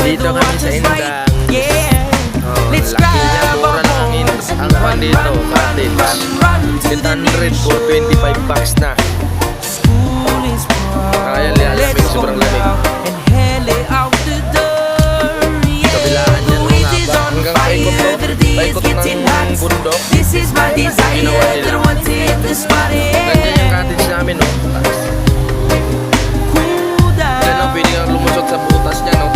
Dito kami sa Indang. Let's Laki niya, grab mura a lang ang pan dito. Cottage. run to the 800 for 25 bucks na. school is Kaya lalamig, sobrang lamig. and hell out the door. Kabilaan yan, The mga wind is ba? on Hanggang fire, paikot the to. day is Paikot getting ng hot. bundok. This is my desire, Ginawa nila. that want to hit the spot. Nandiyan yung cottage namin, no? Cool down. Yan ang pwede kang lumusot sa butas niya, no?